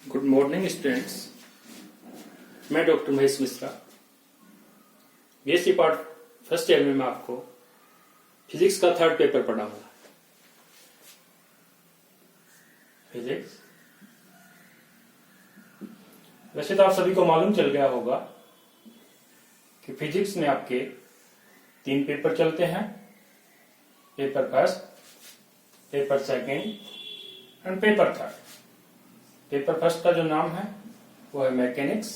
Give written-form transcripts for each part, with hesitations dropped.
Good morning students. मैं doctor Mahesh Mishra BSc part first year में आपको फिजिक्स का थर्ड पेपर पढ़ाऊंगा। फिजिक्स वैसे तो आप सभी को मालूम चल गया होगा कि फिजिक्स में आपके 3 पेपर चलते हैं, paper first, paper second and paper third. Paper first का जो नाम है वो है मैकेनिक्स,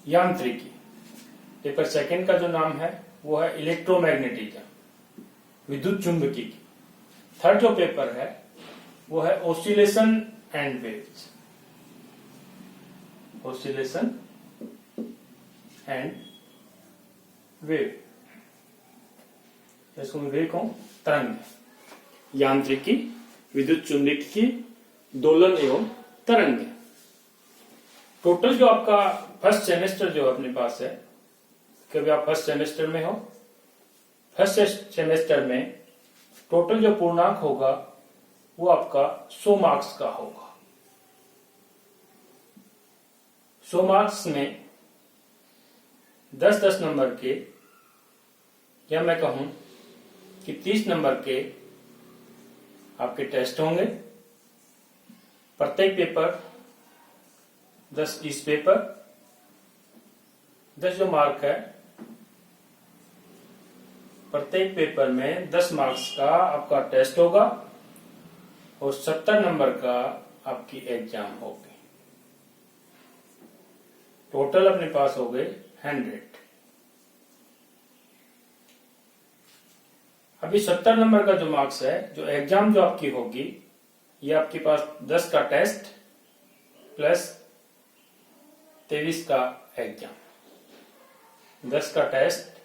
यांत्रिकी। पेपर सेकंड का जो नाम है वो है इलेक्ट्रोमैग्नेटिज्म, विद्युत चुंबकीय। थर्ड जो पेपर है वो है oscillation and waves, oscillation and wave. इसको मैं वेव कहूं, तरंग। यांत्रिकी, विद्युत चुंबकीय, दोलन एवं तरंग। टोटल जो आपका फर्स्ट सेमेस्टर जो अपने पास है, कभी आप फर्स्ट सेमेस्टर में हो, फर्स्ट सेमेस्टर में टोटल जो पूर्णांक होगा वो आपका 100 मार्क्स का होगा। 100 मार्क्स में 10-10 नंबर के, या मैं कहूं कि 30 नंबर के आपके टेस्ट होंगे। प्रत्येक पेपर 10 इस पेपर 10 जो मार्क है, प्रत्येक पेपर में 10 मार्क्स का आपका टेस्ट होगा और 70 नंबर का आपकी एग्जाम होगी। टोटल अपने पास हो गए 100। अभी 70 नंबर का जो मार्क्स है, जो एग्जाम जो आपकी होगी, ये आपके पास 10 का टेस्ट प्लस 23 का एग्जाम। 10 का टेस्ट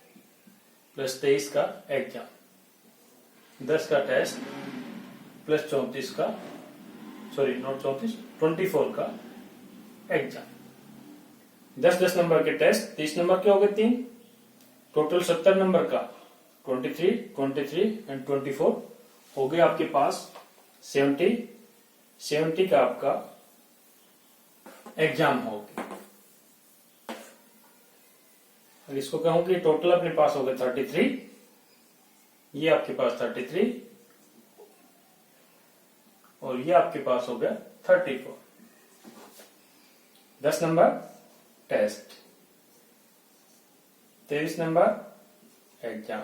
प्लस 23 का एग्जाम। 10 का टेस्ट प्लस 34 का, सॉरी नॉट 34, 24 का एग्जाम। 10-10 नंबर के टेस्ट, 30 नंबर के हो गए 3, टोटल 70 नंबर का 23 एंड 24 हो गए आपके पास 70 का आपका एग्जाम होगी। अगर इसको कहूं कि टोटल अपने पास हो गए 33, ये आपके पास 33 और ये आपके पास हो गया 34। 10 नंबर टेस्ट, 23 नंबर एग्जाम।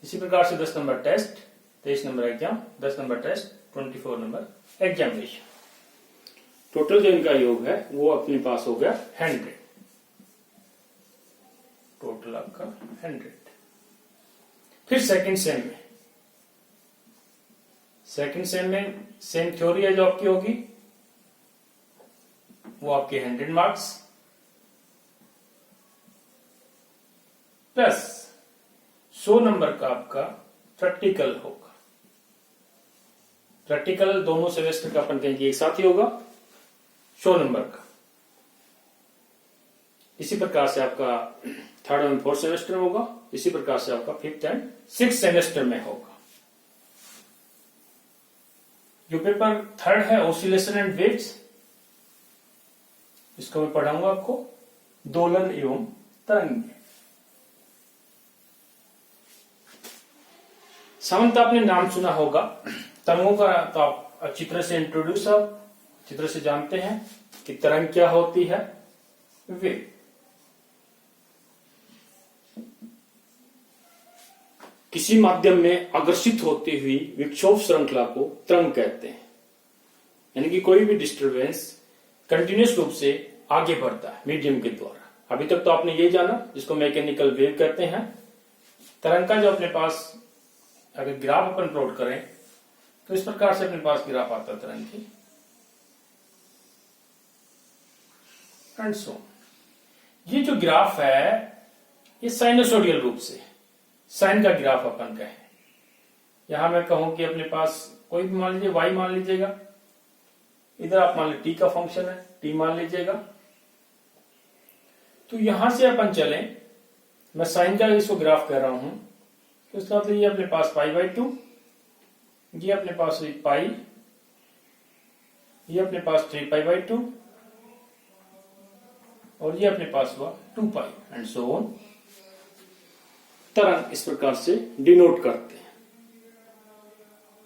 इसी प्रकार से 10 number test, 23 number exam, 10 number test, 24 number examination. Total जो इनका योग है वो अपने पास हो गया 100। टोटल आपका 100। फिर सेकंड सेम में सेम थ्योरी है जो आपकी होगी, वो आपके 100 मार्क्स प्लस 100 नंबर का आपका प्रैक्टिकल होगा। प्रैक्टिकल दोनों सेमेस्टर का अपन कहेंगे एक साथ ही होगा, 100 नंबर का। इसी प्रकार से आपका थर्ड एंड फोर्थ सेमेस्टर में होगा, इसी प्रकार से आपका फिफ्थ एंड सिक्स्थ सेमेस्टर में होगा। जो पेपर थर्ड है ऑसिलेशन एंड वेव्स, इसको मैं पढ़ाऊंगा आपको, दोलन एवं तरंग। सामान्यतः आपने नाम सुना होगा तरंगों का, तो आप अच्छी तरह से इंट्रोड्यूस, आप अच्छी तरह से जानते हैं कि तरंग क्या होती है। वेव किसी माध्यम में आकर्षित होती हुई विक्षोभ श्रृंखला को तरंग कहते हैं। यानी कि कोई भी डिस्टरबेंस कंटिन्यूस रूप से आगे बढ़ता है मीडियम के द्वारा। अभी तक तो आपने ये जाना जिसको मैकेनिकल वेव कहते हैं। तरंग का जो अपने पास अगर ग्राफ अपन प्लॉट करें तो इस प्रकार से अपने पास ग्राफ आता है तरंग की, एंड सो ये जो ग्राफ है ये साइनसोडियल रूप से, साइन का ग्राफ अपन कहें। यहां मैं कहूं कि अपने पास कोई भी मान लीजिए y मान लीजिएगा, इधर आप मान लीजिए t का फंक्शन है, t मान लीजिएगा। तो यहां से अपन चले, मैं साइन का इसको ग्राफ कह रहा हूं, तो इसका मतलब ये अपने पास π/2, ये अपने पास हुई पाई ये अपने पास 3π/2 और ये अपने पास हुआ 2π एंड सो ऑन। तरंग इस प्रकार से डिनोट करते हैं।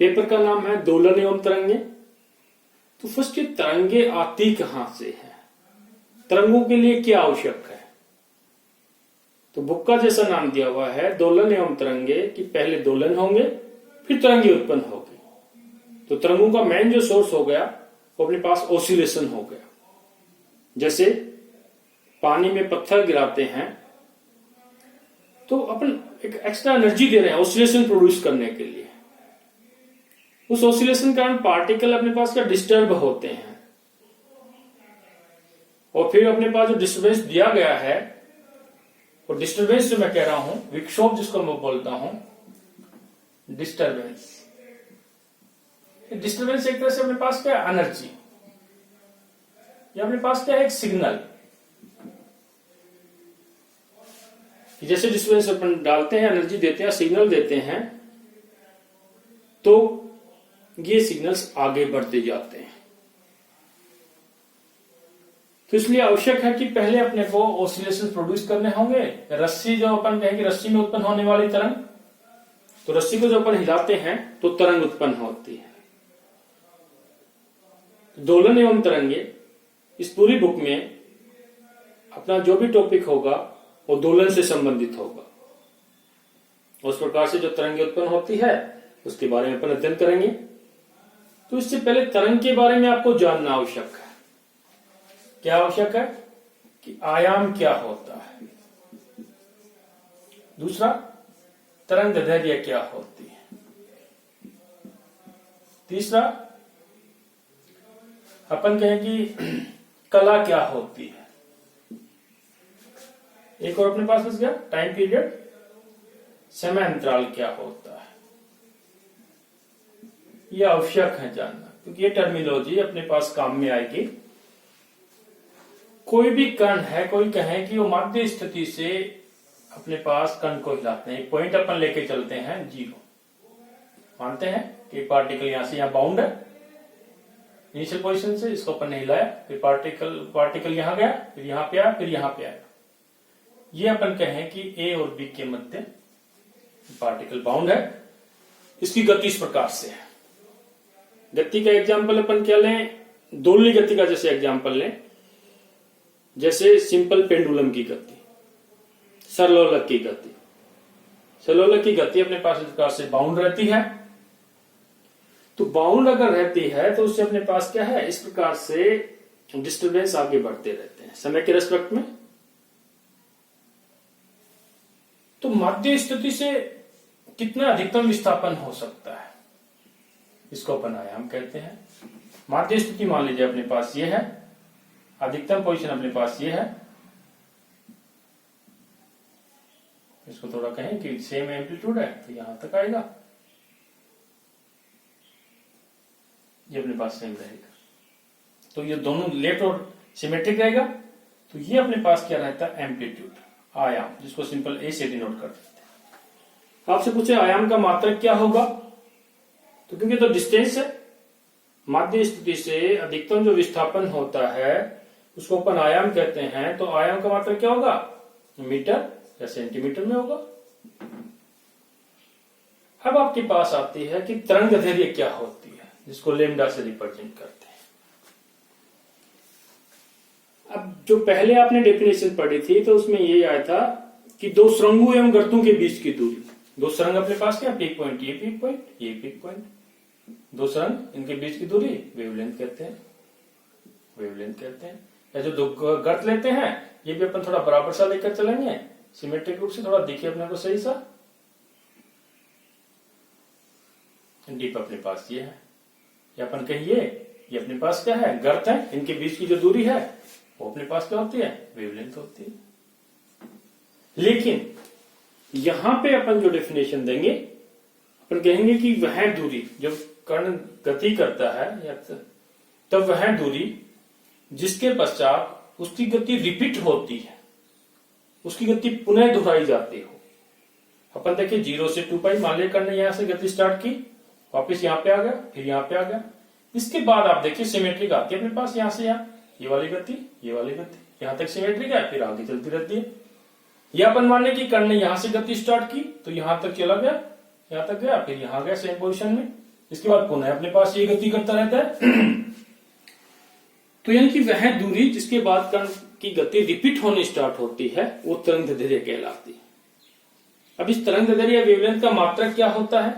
पेपर का नाम है दोलन एवं तरंगे। तो फर्स्ट ये तरंगे आती कहां से है, तरंगों के लिए क्या आवश्यक है। तो बुक का जैसा नाम दिया हुआ है दोलन एवं तरंगे कि पहले दोलन होंगे फिर तरंगे उत्पन्न होगी। तो तरंगों का मेन जो सोर्स हो गया वो अपने पास ऑसिलेशन हो गया। जैसे पानी में पत्थर गिराते हैं तो अपन एक एक्स्ट्रा एनर्जी दे रहे हैं ऑसिलेशन प्रोड्यूस करने के लिए। उस ऑसिलेशन के कारण पार्टिकल अपने पास क्या डिस्टर्ब होते हैं और फिर अपने पास जो डिस्टर्बेंस दिया गया है वो डिस्टर्बेंस जो मैं कह रहा हूं, विक्षोभ जिसको मैं बोलता हूं, डिस्टर्बेंस। डिस्टर्बेंस एक तरह से अपने पास क्या है एनर्जी, या अपने पास क्या है एक सिग्नल। कि जैसे डिस्टर्बेंस अपन डालते हैं, एनर्जी देते हैं, सिग्नल देते हैं, तो ये सिग्नल्स आगे बढ़ते जाते हैं। तो इसलिए आवश्यक है कि पहले अपने को ऑसिलेशन प्रोड्यूस करने होंगे। रस्सी जो अपन कहेंगे रस्सी में उत्पन्न होने वाली तरंग, तो रस्सी को जो अपन हिलाते हैं तो तरंग उत्पन्न होती है। दोलन एवं तरंगे इस पूरी बुक में अपना जो भी टॉपिक होगा वो दोलन से संबंधित होगा। उस प्रकार से जो तरंगे उत्पन्न होती है उसके बारे में अपन अध्ययन करेंगे। तो इससे पहले तरंग के बारे में आपको जानना आवश्यक है। क्या आवश्यक है कि आयाम क्या होता है, दूसरा तरंग दैर्घ्य क्या होती है, तीसरा अपन कहें कि कला क्या होती है, एक और अपने पास बच गया टाइम पीरियड, समय अंतराल क्या होता है। ये आवश्यक है जानना, क्योंकि ये टर्मिनोलॉजी अपने पास काम में आएगी। कोई भी कण है, कोई कहे कि वो मध्य स्थिति से अपने पास कण को हिलाते हैं, एक पॉइंट अपन लेके चलते हैं 0, मानते हैं कि पार्टिकल यहां से यहां बाउंड है इनिशियल पोजीशन से, इसको अपन ने हिलाया, फिर पार्टिकल यहां गया, फिर यहां पे आया, फिर यहां पे आया। ये अपन कहें कि ए और बी के मध्य पार्टिकल बाउंड है। इसकी गति इस प्रकार से है। गति का एग्जाम्पल अपन क्या लें, दोलनी गति का जैसे एग्जाम्पल लें, जैसे सिंपल पेंडुलम की गति, सरलोलक की गति। सरलोलक की गति अपने पास इस प्रकार से बाउंड रहती है। तो बाउंड अगर रहती है तो उससे अपने पास क्या है, इस प्रकार से डिस्टर्बेंस आगे बढ़ते रहते हैं समय के रेस्पेक्ट में। तो मध्य स्थिति से कितना अधिकतम विस्थापन हो सकता है, इसको अपन आयाम कहते हैं। मध्य स्थिति मान लीजिए अपने पास ये है, अधिकतम पोजीशन अपने पास ये है, इसको थोड़ा कहें कि सेम एम्पलीट्यूड है तो यहां तक आएगा, ये अपने पास सेम रहेगा। तो ये दोनों लेफ्ट और सिमेट्रिक रहेगा। तो ये अपने पास क्या रहता है, एम्पलीट्यूड, आयाम, जिसको सिंपल ए से डिनोट कर देते हैं। आपसे पूछे आयाम का मात्रक क्या होगा, तो क्योंकि तो डिस्टेंस है, मध्य स्थिति से अधिकतम जो विस्थापन होता है उसको अपन आयाम कहते हैं। तो आयाम का मात्रक क्या होगा, मीटर या सेंटीमीटर में होगा। अब आपके पास आती है कि तरंग दैर्घ्य क्या होती है, जिसको लैम्डा से रिप्रेजेंट करते हैं। अब जो पहले आपने डेफिनेशन पढ़ी थी तो उसमें ये आया था कि दो सुरंगों एवं गर्तों के बीच की दूरी, दो सुरंग अपने पास क्या, पीक पॉइंट, ये पीक पॉइंट, ये पीक पॉइंट, दो सुरंग, इनके बीच की दूरी वेवलेंथ कहते हैं, वेवलेंथ कहते हैं। या जो दो गर्त लेते हैं ये भी अपन थोड़ा बराबर सा लेकर चलेंगे, सिमेट्रिक रूप से, थोड़ा देखिए अपने को सही सा। डीप अपने पास ये है, या अपन कहिए ये अपने पास क्या है, गर्त है, इनके बीच की जो दूरी है वो अपने पास क्या होती है, वेवलेंथ होती है। लेकिन यहां पे अपन जो डेफिनेशन देंगे, अपन कहेंगे कि वह दूरी जब कण गति करता है या तब वह दूरी जिसके पश्चात उसकी गति रिपीट होती है, उसकी गति पुनः दोहराई जाती हो। अपन देखिए 0 से 2π मान लिया, कण ने यहां से गति स्टार्ट की, वापिस यहां पे आ गया, फिर यहां पे आ गया, इसके बाद आप देखिए सिमेट्रिक आती है अपने पास, यहां से यहां ये वाली गति, ये वाली गति, यहां तक सिमेट्रिक है, फिर आगे चलती रहती है। ये अपन मान लें कि कण ने यहां से गति स्टार्ट की तो यहां तक चला गया, यहां तक गया, फिर यहां गया सेम पोजीशन में, इसके बाद पुनः अपने पास ये गति करता रहता है। तो यानी कि वह दूरी जिसके बाद कण की गति रिपीट होनी स्टार्ट होती है वो तरंगदैर्घ्य कहलाती है। अब इस तरंगदैर्घ्य या वेवलेंथ का मात्रक क्या होता है?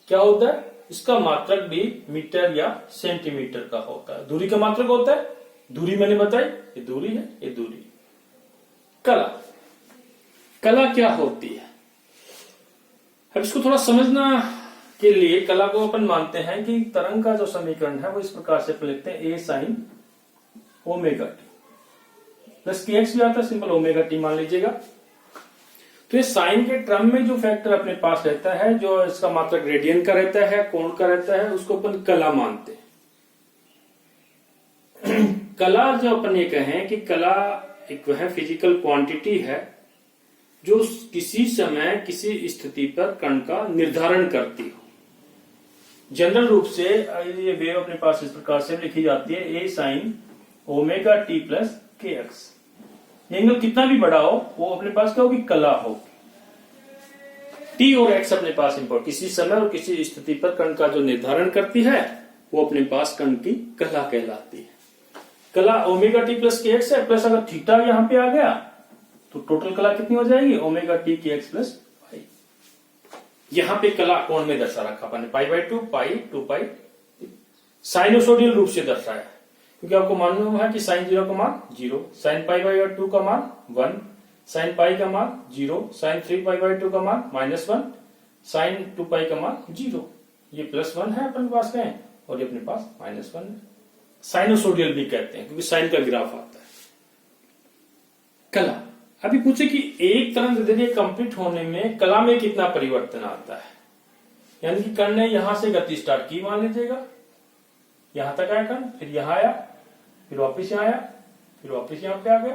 क्या होता है? इसका मात्रक भी मीटर या सेंटीमीटर का होता है। दूरी का मात्रक होता है, दूरी मैंने बताई, ये दूरी है, ये दूरी। कला, कला क्या होती है? अब इसको थोड़ा समझना के लिए कला को अपन मानते हैं कि तरंग का जो समीकरण है वो इस प्रकार से लिखते हैं, a sin omega T plus के एक्स भी आता है, सिंपल ओमेगा टी मान लीजिएगा। तो ये साइन के टर्म में जो फैक्टर अपने पास रहता है, जो इसका मात्रक रेडियन का रहता है, कोण का रहता है, उसको अपन कला मानते हैं। कला जो अपन ये कहें कि कला एक वह फिजिकल क्वांटिटी है जो किसी समय किसी स्थिति पर कण का निर्धारण करती हो। जनरल रूप से ये वेव अपने पास इस प्रकार से लिखी जाती है, a sin omega T plus के एक्स। एंगल कितना भी बड़ा हो वो अपने पास क्या होगी? कला होगी। टी और एक्स अपने पास इंपॉर्ट किसी समय और किसी स्थिति पर कण का जो निर्धारण करती है वो अपने पास कण की कला कहलाती है। कला ओमेगा टी प्लस के एक्स है, प्लस अगर थीटा यहां पे आ गया तो टोटल कला कितनी हो जाएगी? Omega t k x plus pi. यहां पे कला कोण में दर्शा रखा अपने pi by two, pi two pi, sinusoidal रूप से दर्शाया, क्योंकि आपको मालूम है कि साइन 0 का मान 0, साइन पाई बाई 2 का मान 1, साइन पाई का मान 0, साइन 3 पाई बाई 2 का मान -1, साइन 2 पाई का मान 0। ये +1 है अपने पास कहें और ये अपने पास -1 है। साइनोसोडियल भी कहते हैं क्योंकि साइन का ग्राफ आता है। कला, अभी पूछे कि एक तरंगदैर्घ्य कंप्लीट होने में कला में कितना परिवर्तन आता है? यानी कि कण ने यहां से गति स्टार्ट की मान लीजिएगा, यहां तक आया कण, फिर यहां आया, फिर वापस यहां आया, फिर वापस यहां पे आ गया,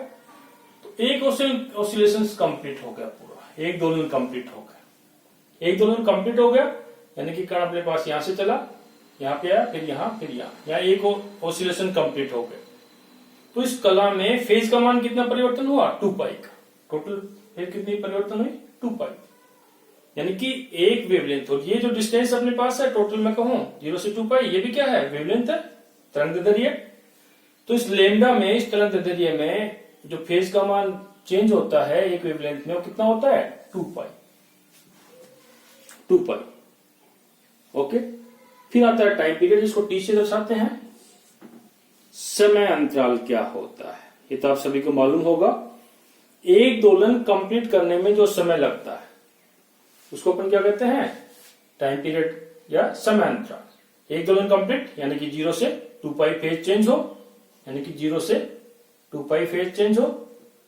तो एक ऑसिलेशन कंप्लीट हो गया, पूरा एक दोलन कंप्लीट हो गया। एक दोलन कंप्लीट हो गया यानी कि कण अपने पास यहां से चला, यहां पे आया, फिर यहां एक ऑसिलेशन कंप्लीट हो गया। तो इस कला में फेज का मान कितना परिवर्तन हुआ? 2 पाई का। टोटल फेज कितनी परिवर्तन हुई? 2 पाई। यानी कि एक वेवलेंथ, और ये जो डिस्टेंस अपने पास है टोटल मैं कहूं 0 से 2 पाई, ये भी क्या है? वेवलेंथ है, तरंगदैर्घ्य। तो इस लेमडा में, इस तरंगदैर्घ्य में जो फेज का मान चेंज होता है एक वेवलेंथ में, वो कितना होता है? 2 पाई। 2 पाई। ओके, फिर आता है टाइम पीरियड, जिसको टी से दर्शाते हैं। समय अंतराल क्या होता है ये तो आप सभी को मालूम होगा। एक दोलन कंप्लीट करने में जो समय लगता है उसको अपन क्या कहते हैं? टाइम पीरियड या समय अंतराल। एक दोलन कंप्लीट यानी कि 0 से 2 पाई फेज चेंज हो, यानी कि 0 से 2 पाई फेज चेंज हो,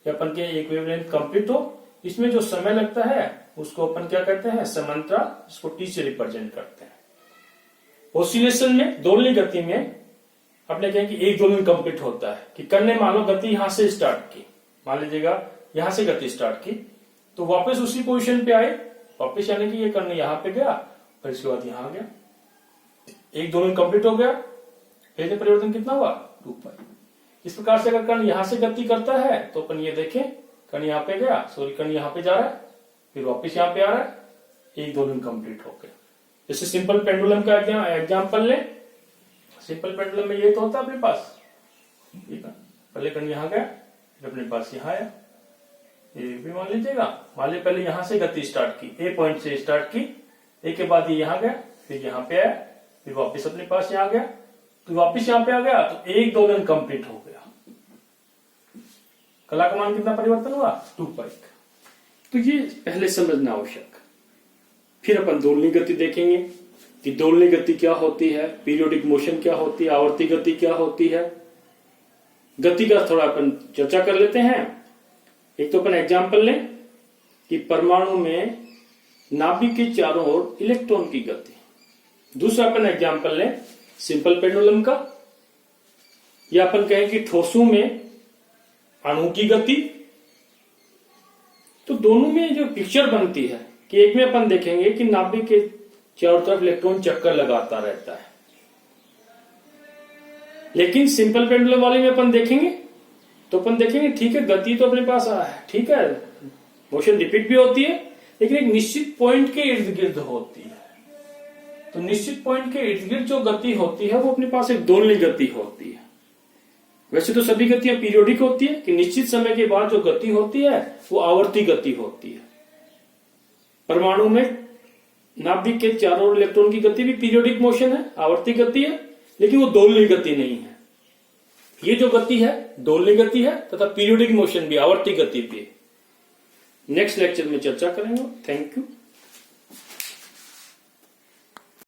या अपन के एक वेवलेंथ कंप्लीट हो, इसमें जो समय लगता है उसको अपन क्या कहते हैं? समय अंतराल, इसको टी से रिप्रेजेंट करते हैं। ऑसिलेशन में, दोलनी गति में अपने कहें कि एक दोलन कंप्लीट होता है कि कण ने मान लो गति यहां से स्टार्ट की, मान लीजिएगा यहां से गति स्टार्ट की, तो वापस उसी पोजीशन पे आए, वापस यानी कि ये कण यहां पे गया, फिर इसके बाद यहां आ गया, एक दोलन कंप्लीट हो गया। फेज में परिवर्तन कितना हुआ? 2 पाई। इस प्रकार से अगर कण यहां से गति करता है तो अपन ये देखें, कण यहां पे गया, सॉरी कण यहां पे जा रहा है, फिर वापस यहां पे आ रहा है, एक दोलन कंप्लीट हो गया। जैसे सिंपल पेंडुलम का एग्जाम्पल ले, सिंपल पेंडुलम में ये तो होता है अपने पास, पहले कण यहां गया, फिर अपने पास यहां आया, ये भी मान लीजिएगा, मान लीजिए पहले यहां से गति स्टार्ट की, ए पॉइंट से स्टार्ट की, एक के बाद ये यहां गया, फिर यहां पे आया, फिर वापस अपने पास यहां गया, तो वापस यहां पे आ गया, तो एक दोलन कंप्लीट हो गया। कला का मान कितना परिवर्तन हुआ? 2 पाई। तो ये पहले समझना आवश्यक। फिर अपन दोलनी गति देखेंगे कि दोलनी गति क्या होती है, पीरियोडिक मोशन क्या होती है, आवर्ती गति क्या होती है। गति का थोड़ा अपन चर्चा कर लेते हैं। एक तो अपन एग्जांपल लें कि परमाणु में नाभिक के चारों ओर इलेक्ट्रॉन की गति। दूसरा अपन एग्जांपल लें सिंपल पेंडुलम का, या अपन कहें कि ठोसों में अणु की गति। तो दोनों में जो पिक्चर बनती है कि एक में अपन देखेंगे कि नाभिक के चारों तरफ इलेक्ट्रॉन चक्कर लगाता रहता है, लेकिन सिंपल पेंडुलम वाले में अपन देखेंगे तो अपन देखेंगे ठीक है, गति तो अपने पास ठीक है, मोशन रिपीट भी होती है, लेकिन एक निश्चित पॉइंट के इर्द गिर्द होती है। तो निश्चित पॉइंट के इर्द गिर्द जो गति होती है वो अपने पास एक दोलनी गति होती है। वैसे तो सभी गतियां पीरियोडिक होती है कि निश्चित समय के बाद जो गति होती है वो आवर्ती गति होती है। परमाणु में नाभिक के चारों ओर इलेक्ट्रॉन की गति भी पीरियोडिक मोशन है, आवर्ती गति है, लेकिन वो दोलनी गति नहीं है। ये जो गति है दोलनी गति है तथा पीरियोडिक मोशन भी, आवर्ती गति भी। नेक्स्ट लेक्चर में चर्चा करेंगे। Thank you.